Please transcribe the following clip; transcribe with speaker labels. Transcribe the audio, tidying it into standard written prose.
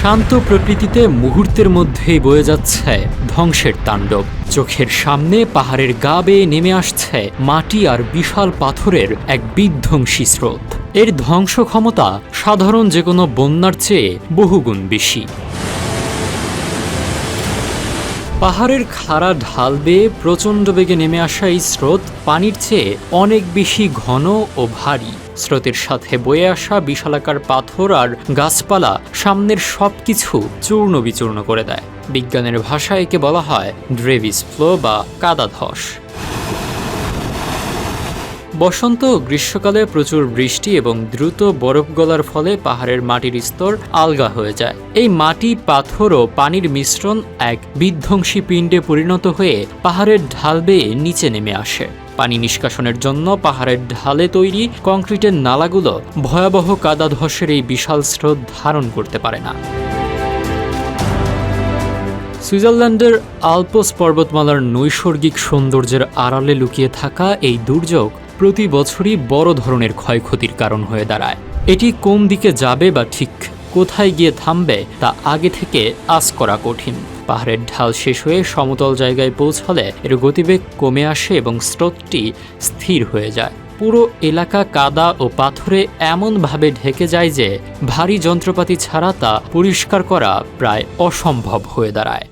Speaker 1: শান্ত প্রকৃতিতে মুহূর্তের মধ্যেই বয়ে যাচ্ছে ধ্বংসের তাণ্ডব। চোখের সামনে পাহাড়ের গা বেয়ে নেমে আসছে মাটি আর বিশাল পাথরের এক বিধ্বংসী স্রোত। এর ধ্বংস ক্ষমতা সাধারণ যে কোনো বন্যার চেয়ে বহুগুণ বেশি। পাহাড়ের খাড়া ঢাল বেয়ে প্রচণ্ড বেগে নেমে আসা এই স্রোত পানির চেয়ে অনেক বেশি ঘন ও ভারী। স্রোতের সাথে বয়ে আসা বিশালাকার পাথর আর গাছপালা সামনের সবকিছু চূর্ণ বিচূর্ণ করে দেয়। বিজ্ঞানের ভাষায় একে বলা হয় ড্রেভিস ফ্লো বা কাদা ধস। বসন্ত ও গ্রীষ্মকালে প্রচুর বৃষ্টি এবং দ্রুত বরফ গলার ফলে পাহাড়ের মাটির স্তর আলগা হয়ে যায়। এই মাটি, পাথর ও পানির মিশ্রণ এক বিধ্বংসী পিণ্ডে পরিণত হয়ে পাহাড়ের ঢাল বেয়ে নিচে নেমে আসে। পানি নিষ্কাশনের জন্য পাহাড়ের ঢালে তৈরি কংক্রিটের নালাগুলো ভয়াবহ কাদা ধসের এই বিশাল স্রোত ধারণ করতে পারে না। সুইজারল্যান্ডের আল্পস পর্বতমালার নৈসর্গিক সৌন্দর্যের আড়ালে লুকিয়ে থাকা এই দুর্যোগ প্রতি বছরই বড় ধরনের ক্ষয়ক্ষতির কারণ হয়ে দাঁড়ায়। এটি কোন দিকে যাবে বা ঠিক কোথায় গিয়ে থামবে তা আগে থেকে আঁচ করা কঠিন। পাহাড়ের ঢাল শেষ হয়ে সমতল জায়গায় পৌঁছালে এর গতিবেগ কমে আসে এবং স্রোতটি স্থির হয়ে যায়। পুরো এলাকা কাদা ও পাথরে এমনভাবে ঢেকে যায় যে ভারী যন্ত্রপাতি ছাড়া তা পরিষ্কার করা প্রায় অসম্ভব হয়ে দাঁড়ায়।